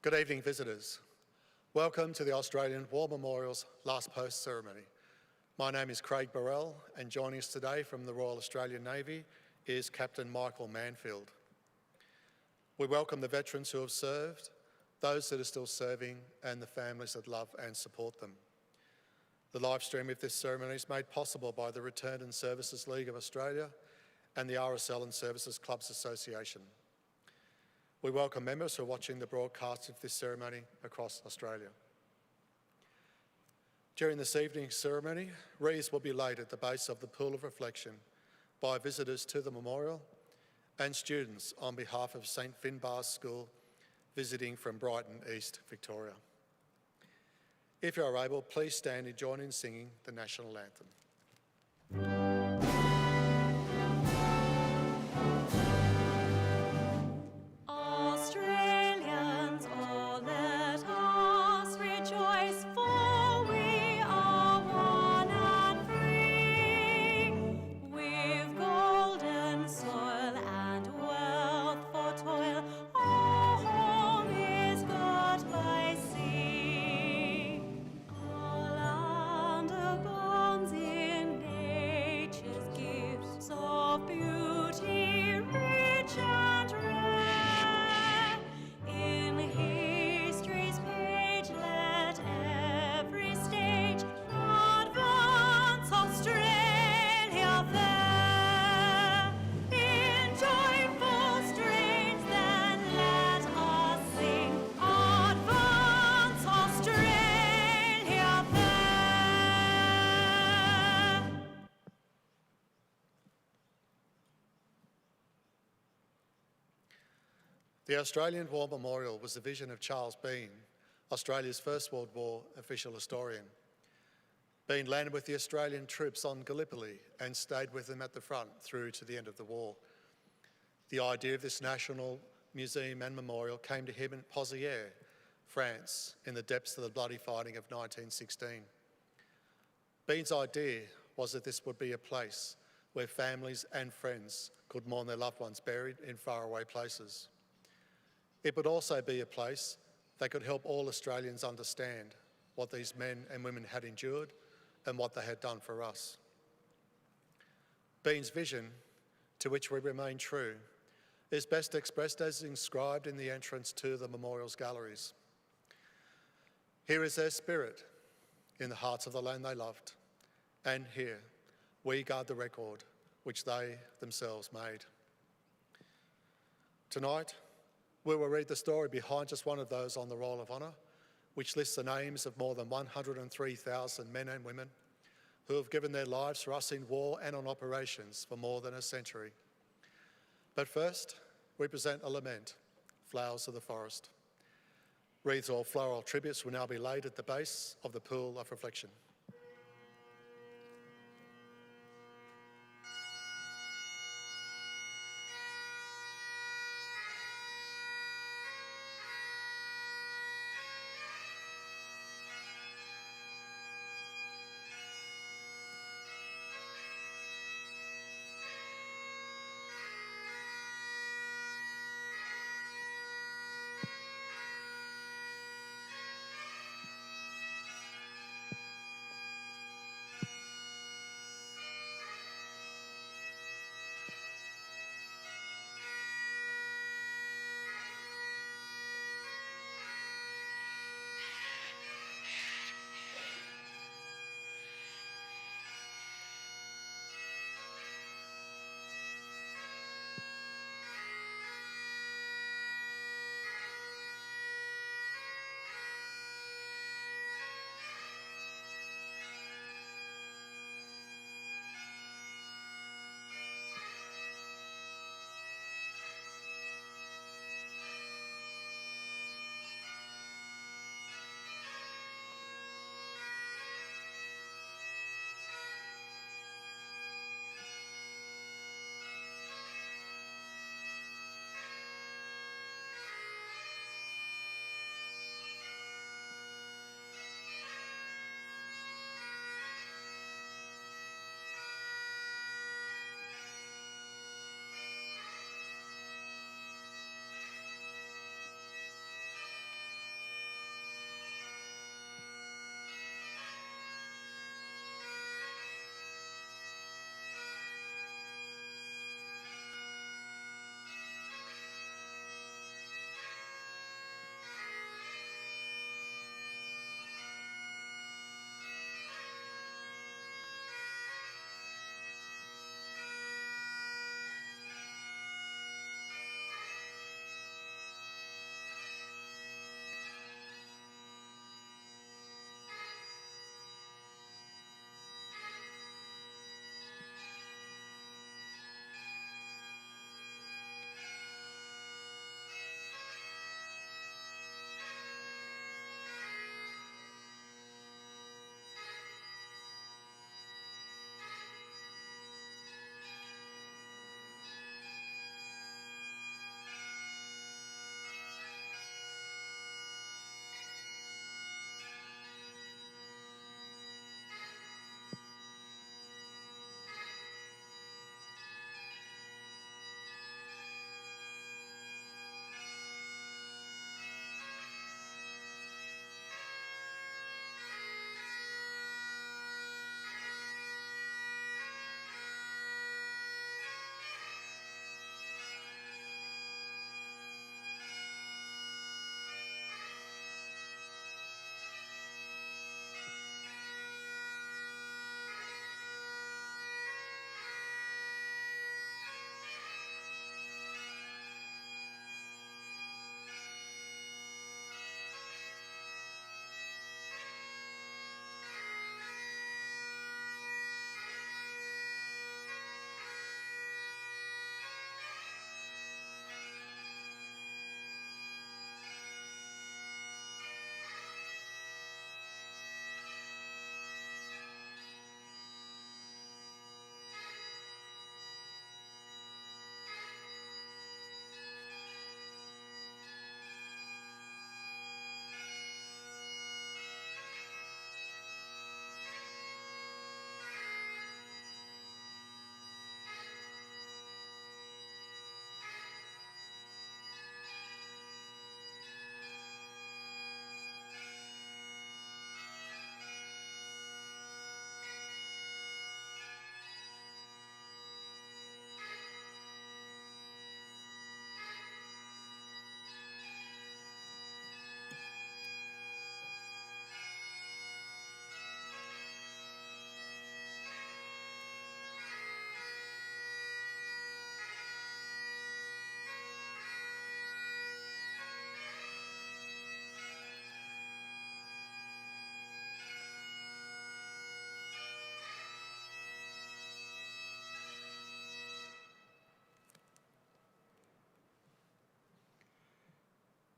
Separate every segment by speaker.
Speaker 1: Good evening, visitors. Welcome to the Australian War Memorial's Last Post ceremony. My name is Craig Burrell, and joining us today from the Royal Australian Navy is Captain Michael Manfield. We welcome the veterans who have served, those that are still serving, and the families that love and support them. The live stream of this ceremony is made possible by the Returned and Services League of Australia and the RSL and Services Clubs Association. We welcome members who are watching the broadcast of this ceremony across Australia. During this evening's ceremony, wreaths will be laid at the base of the Pool of Reflection by visitors to the memorial and students on behalf of St Finbarr's School visiting from Brighton, East Victoria. If you are able, please stand and join in singing the National Anthem.
Speaker 2: Australians, oh, let us rejoice, for we are one and free. With golden soil and wealth for toil, our home is got by sea. Our land abounds in nature's gifts of beauty, rich and rare. In history's page, let every stage advance Australia fair. In joyful strains, then let us sing, advance Australia fair.
Speaker 1: The Australian War Memorial was the vision of Charles Bean, Australia's First World War official historian. Bean landed with the Australian troops on Gallipoli and stayed with them at the front through to the end of the war. The idea of this national museum and memorial came to him in Pozières, France, in the depths of the bloody fighting of 1916. Bean's idea was that this would be a place where families and friends could mourn their loved ones buried in faraway places. It would also be a place that could help all Australians understand what these men and women had endured and what they had done for us. Bean's vision, to which we remain true, is best expressed as inscribed in the entrance to the memorial's galleries. Here is their spirit in the hearts of the land they loved, and here we guard the record which they themselves made. Tonight, we will read the story behind just one of those on the Roll of Honour, which lists the names of more than 103,000 men and women who have given their lives for us in war and on operations for more than a century. But first, we present a lament, Flowers of the Forest. Wreaths or floral tributes will now be laid at the base of the Pool of Reflection.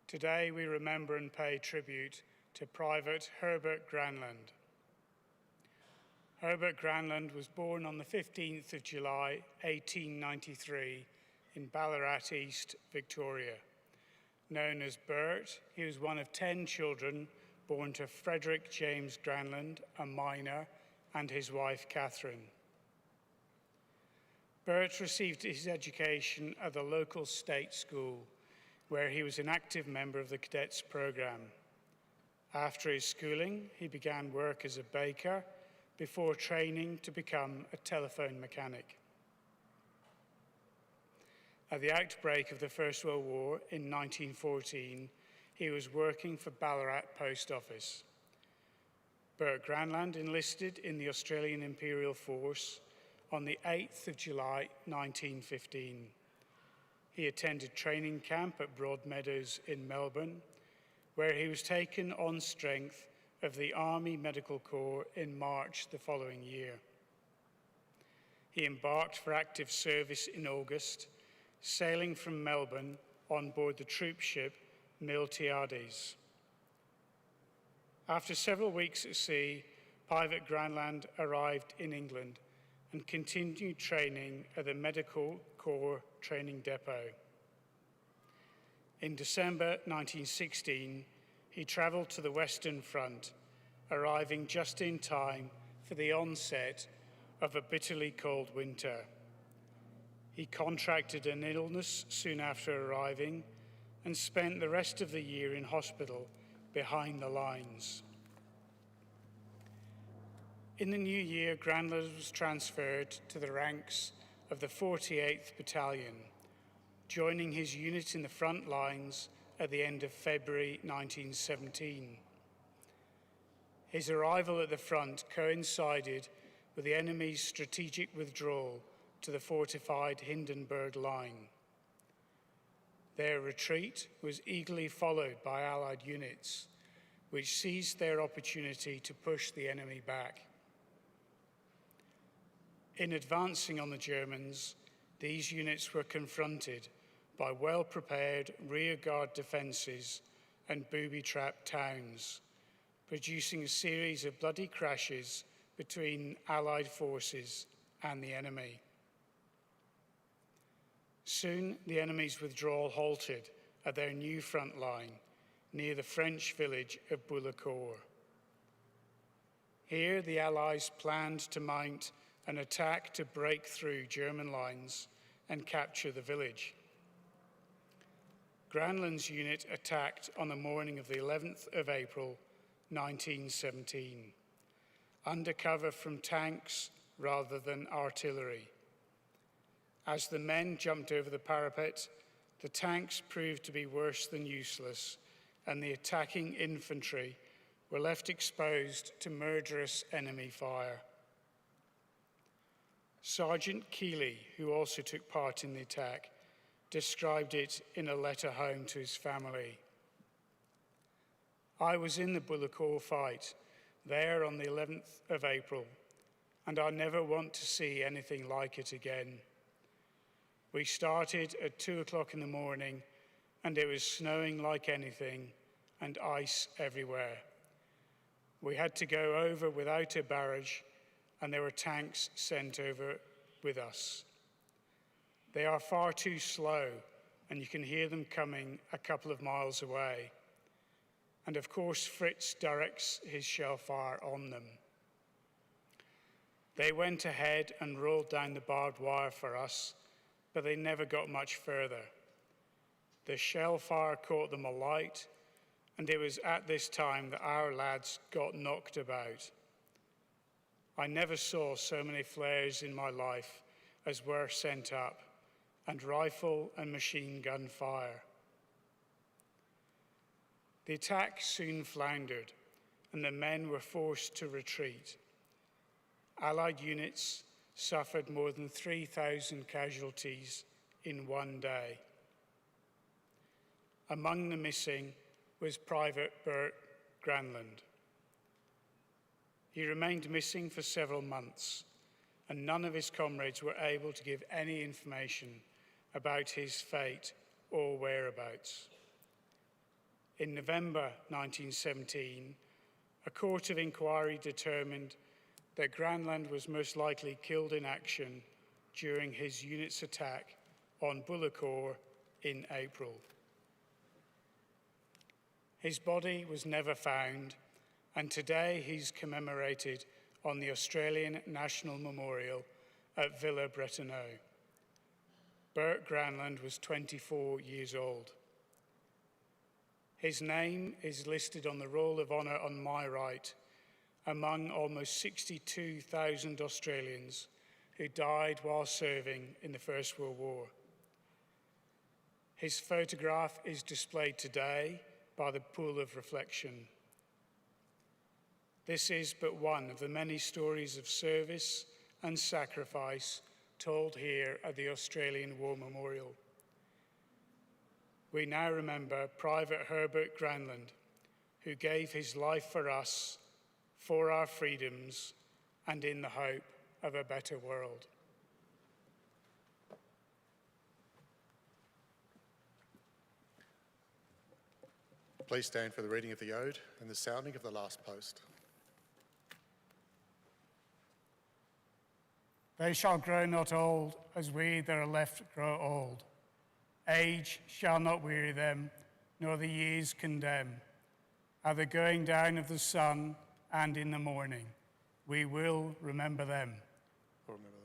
Speaker 3: Today we remember and pay tribute to Private Herbert Granland. Herbert Granland was born on the 15th of July 1893 in Ballarat East, Victoria. Known as Bert, he was one of 10 children born to Frederick James Granland, a miner, and his wife Catherine. Bert received his education at the local state school, where he was an active member of the cadets program. After his schooling, he began work as a baker before training to become a telephone mechanic. At the outbreak of the First World War in 1914, he was working for Ballarat Post Office. Bert Granland enlisted in the Australian Imperial Force on the 8th of July 1915. He attended training camp at Broadmeadows in Melbourne, where he was taken on strength of the Army Medical Corps in March the following year. He embarked for active service in August, sailing from Melbourne on board the troop ship Miltiades. After several weeks at sea, Private Granland arrived in England and continued training at the Medical Corps Training Depot. In December 1916, he travelled to the Western Front, arriving just in time for the onset of a bitterly cold winter. He contracted an illness soon after arriving and spent the rest of the year in hospital behind the lines. In the new year, Granland was transferred to the ranks of the 48th Battalion, joining his unit in the front lines at the end of February 1917. His arrival at the front coincided with the enemy's strategic withdrawal to the fortified Hindenburg Line. Their retreat was eagerly followed by Allied units, which seized their opportunity to push the enemy back. In advancing on the Germans, these units were confronted by well-prepared rearguard defences and booby-trapped towns, producing a series of bloody crashes between Allied forces and the enemy. Soon, the enemy's withdrawal halted at their new front line near the French village of Bullecourt. Here, the Allies planned to mount an attack to break through German lines and capture the village. Granland's unit attacked on the morning of the 11th of April, 1917, under cover from tanks rather than artillery. As the men jumped over the parapet, the tanks proved to be worse than useless, and the attacking infantry were left exposed to murderous enemy fire. Sergeant Keeley, who also took part in the attack, described it in a letter home to his family. "I was in the Bullecourt fight, there on the 11th of April, and I never want to see anything like it again. We started at 2 o'clock in the morning, and it was snowing like anything, and ice everywhere. We had to go over without a barrage, and there were tanks sent over with us. They are far too slow, and you can hear them coming a couple of miles away. And of course, Fritz directs his shell fire on them. They went ahead and rolled down the barbed wire for us, but they never got much further. The shell fire caught them alight, and it was at this time that our lads got knocked about. I never saw so many flares in my life as were sent up, and rifle and machine gun fire. The attack soon floundered, and the men were forced to retreat. Allied units suffered more than 3,000 casualties in one day. Among the missing was Private Bert Granland. He remained missing for several months, and none of his comrades were able to give any information about his fate or whereabouts. in November 1917, a court of inquiry determined that Granland was most likely killed in action during his unit's attack on Bullecourt in April. His body was never found, and today he's commemorated on the Australian National Memorial at Villa Bretonneux. Bert Granland was 24 years old. His name is listed on the Roll of Honour on my right, among almost 62,000 Australians who died while serving in the First World War. His photograph is displayed today by the Pool of Reflection. This is but one of the many stories of service and sacrifice told here at the Australian War Memorial. We now remember Private Herbert Granland, who gave his life for us, for our freedoms, and in the hope of a better world.
Speaker 1: Please stand for the reading of the Ode and the sounding of the last post.
Speaker 3: They shall grow not old as we that are left grow old. Age shall not weary them, nor the years condemn. At the going down of the sun and in the morning, we will remember them.
Speaker 1: We'll remember them.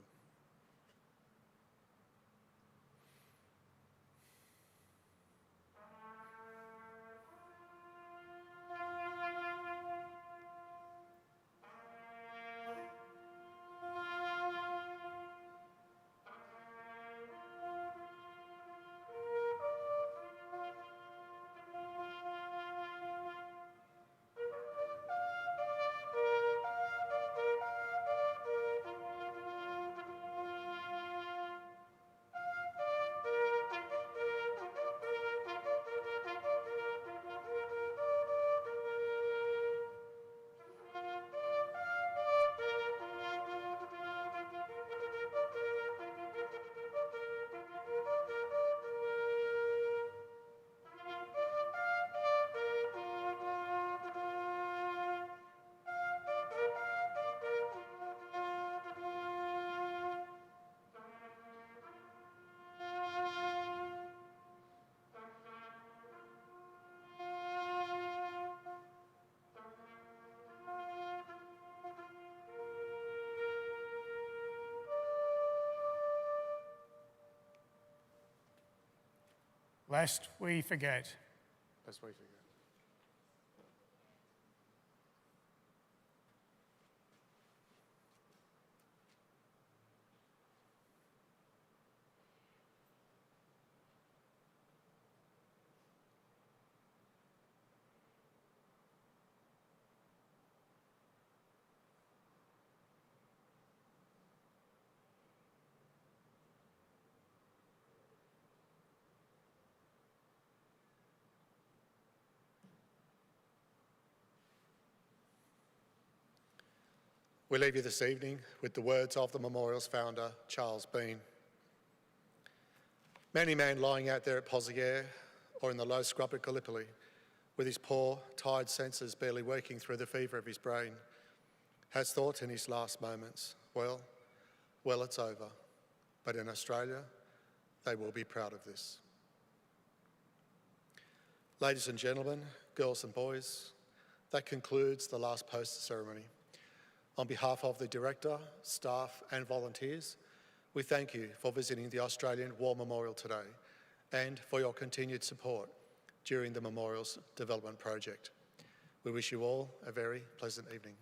Speaker 3: Lest we forget.
Speaker 1: Lest we forget. We leave you this evening with the words of the memorial's founder, Charles Bean. Many man lying out there at Pozieres or in the low scrub at Gallipoli, with his poor, tired senses barely working through the fever of his brain, has thought in his last moments, well, it's over. But in Australia, they will be proud of this. Ladies and gentlemen, girls and boys, that concludes the last post ceremony. On behalf of the Director, staff and volunteers, we thank you for visiting the Australian War Memorial today and for your continued support during the Memorial's development project. We wish you all a very pleasant evening.